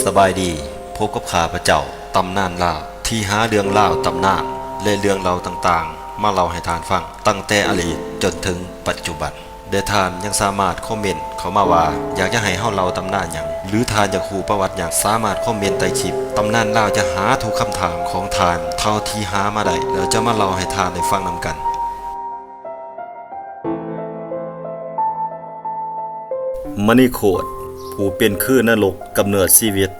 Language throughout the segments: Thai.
สบายดีพบกับข้าพเจ้าตำนานลาวที่หาเรื่องเล่าตำนานและเรื่องเล่าต่างๆมาเล่าให้ทานฟังตั้งแต่อดีตจนถึงปัจจุบันเดยวทานยังสามารถคอมเมนต์เข้ามาว่าอยากจะให้เฮาเล่าตำนานหยังหรือทานอยากรู้ประวัติหยังสามารถคอมเมนต์ใต้คลิปตำนานลาวจะหาทุกคำถามของทานเท่าที่หามาได้แล้วจะมาเล่าให้ทานได้ฟังนำกันมณีโคตรผู้เป็นคือนรกกำเนิดชีวิต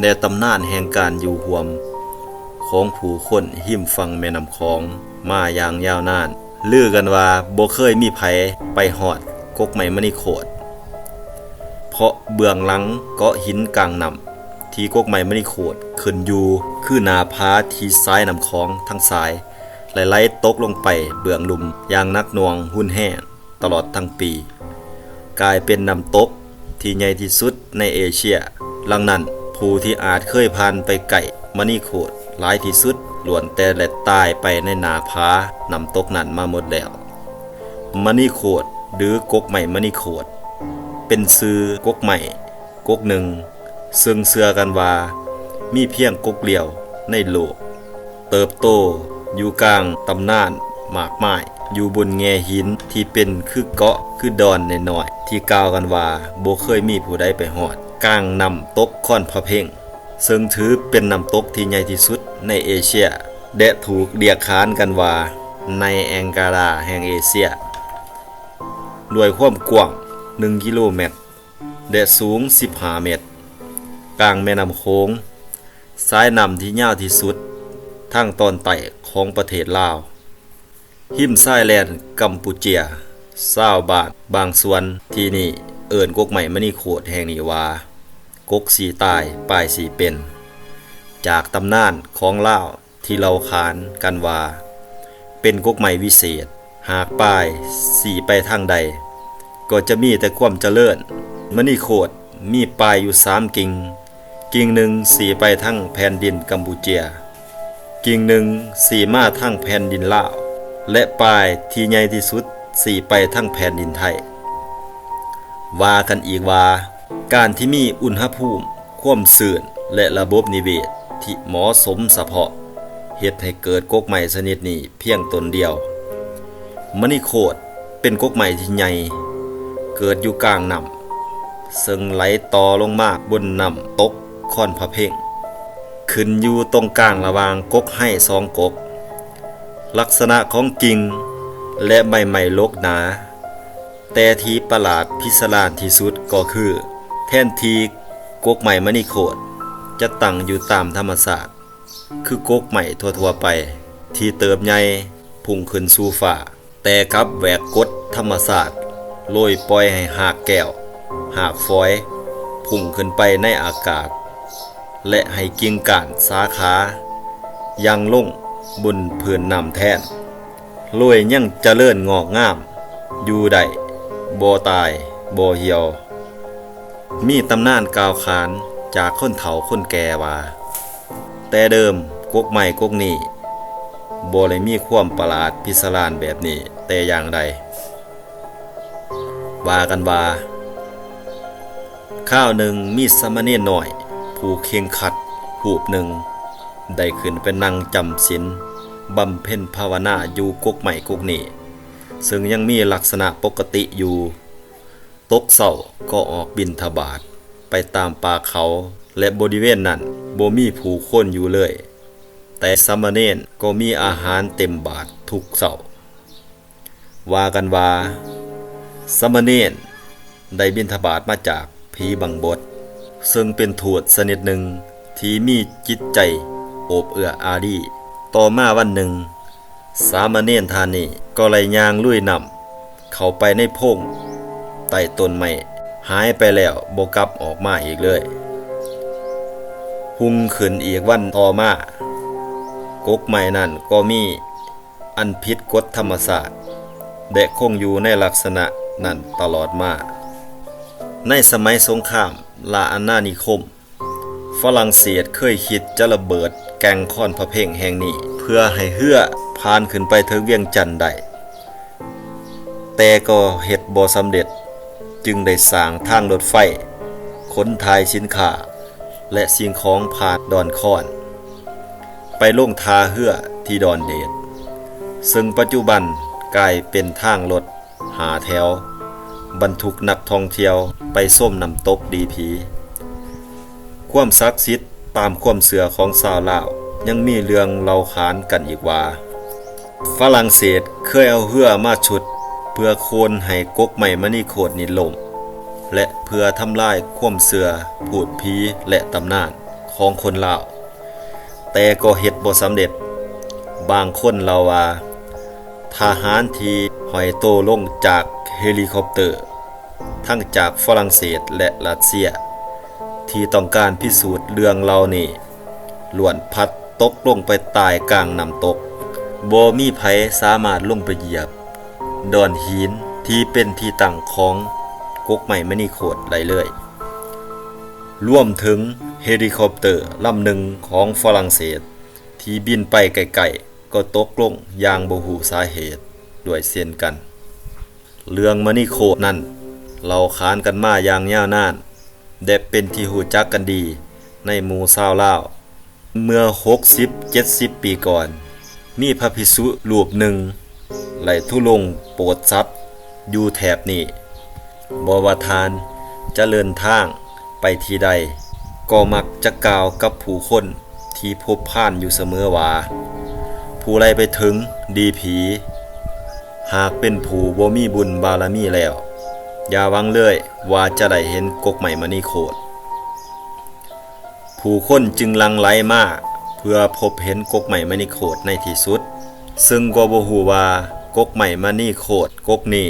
ในตำนานแห่งการอยู่ร่วมของผู้คนหิมฝั่งแม่น้ำคองมาอย่างยาวนานลือกันว่าบ่เคยมีไผไปฮอดกกไม้มณีโคตรเพราะเบื้องหลังเกาะหินกลางน้ำที่กกไม้มณีโคตรขึ้นอยู่คือหน้าผาที่ซ้ายน้ำคองทั้งซ้ายไหลตกลงไปเบื้องลุ่มอย่างหนักหน่วงหุ่นแห้งตลอดทั้งปีกลายเป็นน้ำตกที่ใหญ่ที่สุดในเอเชียดังนั้นผู้ที่อาจเคยผ่านไปไกลมณีโคตรหลายที่สุดล้วนแต่และตายไปในหน้าผาน้ำตกนั้นมาหมดแล้วมณีโคตรหรือกกไม้มณีโคตรเป็นชื่อกกไม้กกหนึ่งซึ่งเชื่อกันว่ามีเพียงกกเดียวในโลกเติบโตอยู่กลางตำนานมากมายอยู่บนแง่หินที่เป็นคือเกาะคือดอนน้อยๆที่กล่าวกันว่าบ่เคยมีผู้ใดไปฮอดกลางน้ำตกค่อนพะเพ่งซึ่งถือเป็นน้ำตกที่ใหญ่ที่สุดในเอเชียและถูกเรียกขานกันว่าในแองการาแห่งเอเชียด้วยความกว้าง1กิโลเมตรและสูง15เมตรกลางแม่น้ำโขงสายน้ำที่ยาวที่สุดทางตอนใต้ของประเทศลาวหิมทรายแลนด์กัมพูเชียชาวบ้านบางส่วนที่นี่เอิ้นกกไม้มณีโคตรแห่งนี้ว่ากกสีตายปลายสีเป็นจากตำนานของลาวที่เราขานกันว่าเป็นกกไม้วิเศษหากปลายสีไปทางใดก็จะมีแต่ความเจริญมณีโคตรมีปลายอยู่3กิ่งหนึ่งสีไปทางแผ่นดินกัมพูเชียกิ่งหนึ่งสีมาทางแผ่นดินลาวและปลายที่ใหญ่ที่สุดสีไปทางแผ่นดินไทยว่ากันอีกว่าการที่มีอุณหภูมิความชื้นและระบบนิเวศที่เหมาะสมเฉพาะเฮ็ดให้เกิดกกไม้ชนิดนี้เพียงตนเดียวมณีโคตรเป็นกกไม้ที่ใหญ่เกิดอยู่กลางน้ำซึ่งไหลต่อลงมาบนน้ำตกค่อนพะเพ่งขึ้นอยู่ตรงกลางระหว่างกกให้2กกลักษณะของกิ่งและใบไม้รกหนาแต่ที่ประหลาดพิศดารที่สุดก็คือแทนที่กกไม้มณีโคตรจะตั้งอยู่ตามธรรมชาติคือกกไม้ทั่วๆไปที่เติบใหญ่พุ่งขึ้นสู่ฟ้าแต่กลับแหวกกฎธรรมชาติโรยปล่อยให้หากแก้วหากฝอยพุ่งขึ้นไปในอากาศและให้กิ่งก้านสาขายังลงบนพื้นน้ำแทนโรยยังเจริญงอกงามอยู่ได้บ่ตายบ่เหี่ยวมีตำนานกล่าวขานจากคนเฒ่าคนแก่ว่าแต่เดิมกกไม้กกนี้บ่ได้มีความประหลาดพิศดารแบบนี้แต่อย่างใดว่ากันว่าข้าวหนึ่งมีสามเณรน้อยผู้เข่งขัดรูปหนึ่งได้ขึ้นไปนั่งจำศีลบำเพ็ญภาวนาอยู่กกไม้กกนี้ซึ่งยังมีลักษณะปกติอยู่ตกเช้าก็ออกบิณฑบาตไปตามป่าเขาและบริเวณนั้นบ่มีผู้คนอยู่เลยแต่สามเณรก็มีอาหารเต็มบาตรทุกเช้าว่ากันว่าสามเณรได้บิณฑบาตมาจากผีบังบดซึ่งเป็นทูตชนิดหนึ่งที่มีจิตใจโอบเอื้ออารีต่อมาวันหนึ่งสามเณรท่านนี้ก็เลยย่างลุยน้ำเข้าไปในพงใต้ต้นไม้หายไปแล้วบ่กลับออกมาอีกเลยหุ่งขึ้นอีกวันต่อมากกไม้นั้นก็มีอันผิดกฎธรรมชาติและคงอยู่ในลักษณะนั้นตลอดมาในสมัยสงครามลาอาณานิคมฝรั่งเศสเคยคิดจะระเบิดแก่งค่อนพะเพ่งแห่งนี้เพื่อให้เหือผ่านขึ้นไปถึงเวียงจันทน์ได้แต่ก็เฮ็ดบ่สำเร็จจึงได้สร้างทางรถไฟขนถ่ายสินค้า และสิ่งของผ่านดอนค้อนไปลงทาเฮือที่ดอนเดชซึ่งปัจจุบันกลายเป็นทางรถหาแถวบรรทุกนักท่องเที่ยวไปส้มน้ำตกดีผีความศักดิ์สิทธิ์ตามความเชื่อของชาวลาวยังมีเรื่องเล่าขานกันอีกว่าฝรั่งเศสเคยเอาเรือมาฉุดเพื่อโค่นให้กกไม้มณีโคตรนี้ล่มและเพื่อทำลายความเชื่อพูดผีและตำนานของคนลาวแต่ก็เฮ็ดบ่สำเร็จบางคนเล่าว่าทหารที่หอยโตลงจากเฮลิคอปเตอร์ทั้งจากฝรั่งเศสและรัสเซียที่ต้องการพิสูจน์เรื่องเหล่านี้ล้วนพัดตกลงไปตายกลางน้ำตกบ่มีไผสามารถลงไปเหยียบดอนหินที่เป็นที่ตั้งของกกไม้มณีโคตรได้เลยรวมถึงเฮลิคอปเตอร์ลำหนึ่งของฝรั่งเศสที่บินไปไกลๆก็ตกลงอย่างบ่ฮู้สาเหตุด้วยเช่นกันเรื่องมณีโคตรนั้นเราขานกันมาอย่างยาวนานและเป็นที่รู้จักกันดีในหมู่ชาวลาวเมื่อ 60-70 ปีก่อนมีพระภิกษุรูปหนึ่งไหลทุลงโปรดทรัพย์อยู่แถบนี้บ่ว่าทานจะเดินทางไปที่ใดก็มักจะกล่าวกับผู้คนที่พบผ่านอยู่เสมอว่าผู้ใดไปถึงดีผีหากเป็นผู้บ่มีบุญบารมีแล้วอย่าหวังเลยว่าจะได้เห็นกกไม้มณีโคตรผู้คนจึงหลั่งไหลมาเพื่อพบเห็นกกไม้มณีโคตรในที่สุดซึ่งก็บ่ฮู้ว่ากกไม้มณีโคตรกกนี้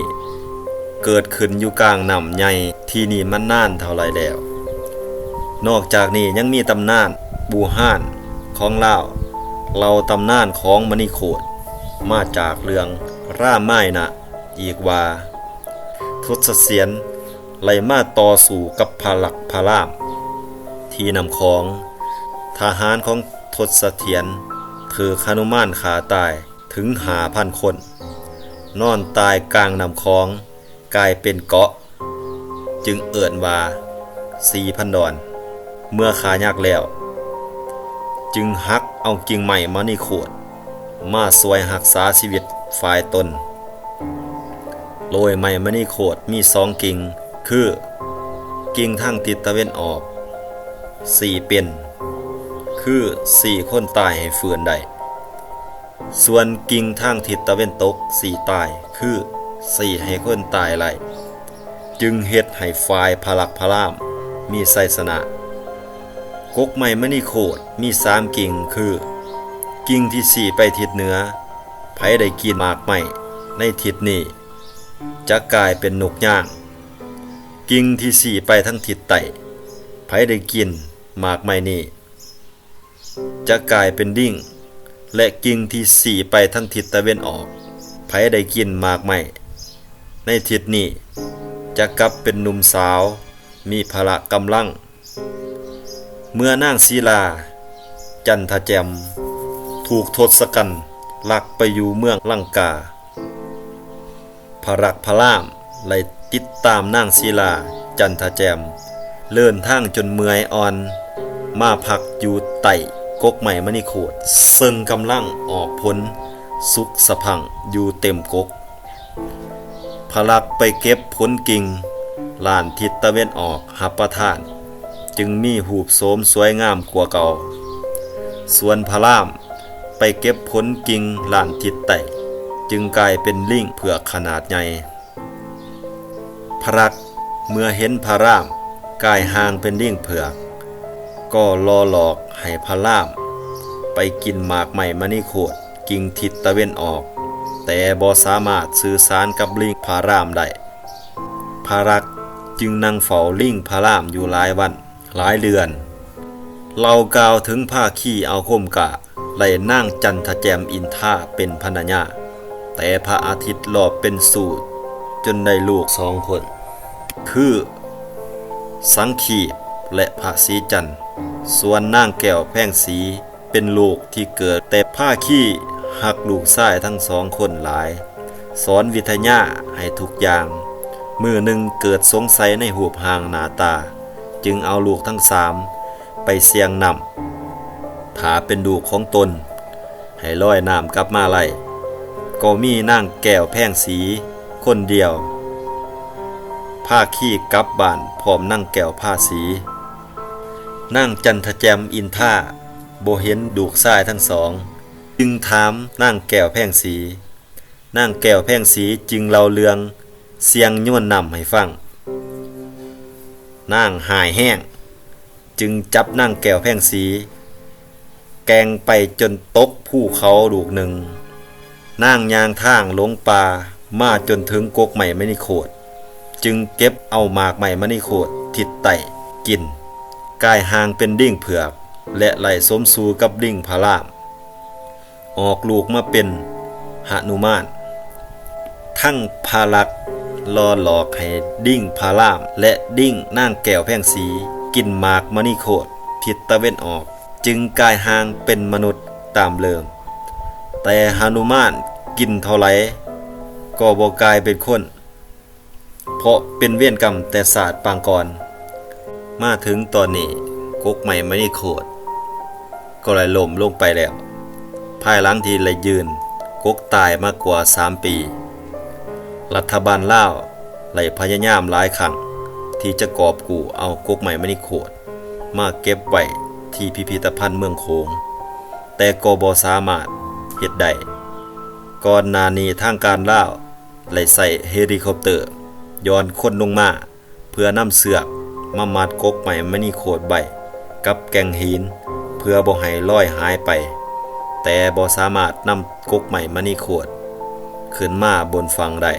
เกิดขึ้นอยู่กลางน้ำใหญ่ที่นี่มันนานเท่าไรแล้วนอกจากนี้ยังมีตำนานบูฮ่านของลาวเราตำนานของมณีโคตรมาจากเรื่องร่าไม้นะอีกว่าทศเสียนไล่มาต่อสู้กับพลักพระรามที่นำของทหารของทศเถียรถือหนุมานขาตายถึง5,000 คนนอนตายกลางน้ำคลองกลายเป็นเกาะจึงเอิ่นว่า 4,000 ดอนเมื่อขายักแล้วจึงหักเอากิ่งไม้มณีโคตรมาสวยรักษาชีวิตฝ่ายตนโดยไม้มณีโคตรมี2กิ่งคือกิ่งทางทิศตะวันออก4เป็นคือ4คนตายให้ฟื้นได้ส่วนกิ่งทางทิศตะวันตก4ตายคือ4ให้คนตายไหลจึงเฮ็ดให้ฝ่ายพลักพระรามมีชัยชนะกกไม้มณีโคตรมี3กิ่งคือกิ่งที่4ไปทิศเหนือไผได้กินหมากไม้ในทิศนี้จะกลายเป็นนกย่างกิ่งที่4ไปทางทิศใต้ไผได้กินหมากไม้นี้จะกลายเป็นดิ้งและกิ่งที่4ไปทางทิศตะวันออกไผได้กินหมากไม้ในทิศนี้จะกลับเป็นหนุ่มสาวมีพละกำลังเมื่อนางศิลาจันทแจมถูกทศกัณฐ์ลักไปอยู่เมืองลังกาพระรักพระรามไล่ติดตามนางศิลาจันทแจมเลื่อนทางจนเมื่อยอ่อนมาพักอยู่ใต้กกไม้มณีโคตรซึ่งกำลังออกผลสุกสะพังอยู่เต็มกกพระรักไปเก็บผลกิ่งลานทิศตะวันออกหับประทานจึงมีหูปโสมสวยงามกว่าเก่าส่วนพระรามไปเก็บผลกิ่งลานทิศใต้จึงกลายเป็นลิงเผือกขนาดใหญ่พระรักเมื่อเห็นพระรามกายห่างเป็นลิงเผือกก็ล่อหลอกให้พระรามไปกินหมากไม้มณีโคตรกิ่งทิศตะวันออกแต่บ่สามารถสื่อสารกับลิงพระรามได้พระรักจึงนั่งเฝ้าลิงพระรามอยู่หลายวันหลายเดือนเรากล่าวถึงภาคีเอาคมกะไล่นางจันทแจมอินท่าเป็นภรรยาแต่พระอาทิตย์รอบเป็นสูตรจนได้ลูก2 คนคือสังขีและพระศรีจันทร์ส่วนนางแก้วแพ่งสีเป็นลูกที่เกิดแต่ภาคีหักลูกชายทั้ง2 คนหลายสอนวิทยาให้ทุกอย่างมื้อหนึ่งเกิดสงสัยในหูปหางหน้าตาจึงเอาลูกทั้ง3 ไปเสียงนำถ้าเป็นดูกของตนให้ลอยน้ำกลับมาไล่ก็มีนางแก้วแพงสีคนเดียวผ้าขี้กลับบ้านพร้อมนั่งแก้วผ้าสีนั่งจันทแจมอินท่าบ่เห็นดูกทรายทั้งสองจึงถามนั่งแก้วแพงสีนั่งแก้วแพงสีจึงเล่าเรื่องเสียงย้วนนำให้ฟังนั่งหายแห้งจึงจับนั่งแก้วแพงสีแกงไปจนตกภูเขาลูกหนึ่งนั่งยางทางลงป่ามาจนถึงกกใหม่มณีโคตรจึงเก็บเอาหมากใหม่มณีโคตรทิดไต่กินกายหางเป็นดิ้งเผือกและไหลสมสู่กับดิ้งพารามออกลูกมาเป็นหนุมานทั้งพาลักษ์ล่อหลอกให้ดิ้งพารามและดิ้งนางแก้วแพงสีกินหมากมณีโคตรทิศตะเว้นออกจึงกายหางเป็นมนุษย์ตามเดิมแต่หนุมานกินเท่าไหร่ก็บ่กลายเป็นคนเพราะเป็นเวียนกรรมแต่ศาสตร์ปางก่อนมาถึงตอนนี้กกใหม่มณีโคตรก็เลยล่มลงไปแล้วภายหลังที่เลยยืนกกตายมากกว่า3 ปีรัฐบาลลาวเลยพยายามหลายครั้งที่จะกอบกู้เอากกใหม่มณีโคตรมาเก็บไว้ที่พิพิธภัณฑ์เมืองโขงแต่ก็บ่สามารถเฮ็ดได้ก่อนหน้านี้ทางการลาวเลยใส่เฮลิคอปเตอร์ย้อนคนลงมาเพื่อนำเสือกมามัดกกใหม่มณีโคตรไว้กับแก่งหินเพื่อบ่ให้ลอยหายไปแต่บ่สามารถนำกกใหม่มณีโคตรขึ้นมาบนฝั่งได้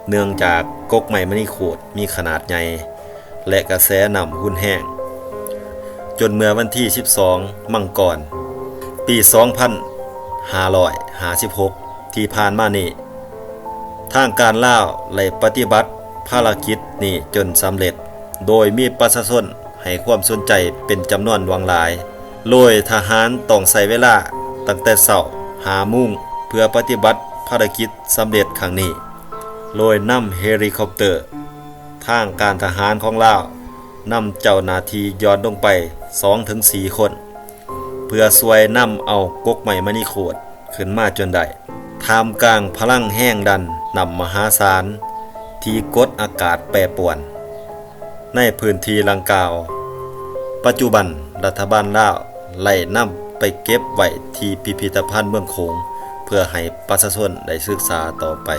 เนื่องจากกกใหม่มณีโคตรมีขนาดใหญ่และกระแสน้ำหุ่นแห้งจนเมื่อวันที่12มังกรปี2556ที่ผ่านมานี้ทางการลาวได้ปฏิบัติภารกิจนี้จนสำเร็จโดยมีประชาชนให้ความสนใจเป็นจำนวนหลวงหลายโดยทหารต้องใช้เวลาตั้งแต่เช้า5 โมงเพื่อปฏิบัติภารกิจสำเร็จครั้งนี้โดยนำเฮลิคอปเตอร์ทางการทหารของลาวนำเจ้าหน้าที่ย้อนลงไป 2-4 คนเพื่อช่วยนำเอากกใหม่มณีโคตรขึ้นมาจนได้ท่ามกลางพลังแห้งดันนำมหาศาลที่กดอากาศแปรปรวนในพื้นที่ดังกล่าวปัจจุบันรัฐบาลลาวไล่นำไปเก็บไว้ที่พิพิธภัณฑ์เมืองโขงเพื่อให้ประชาชนได้ศึกษาต่อไป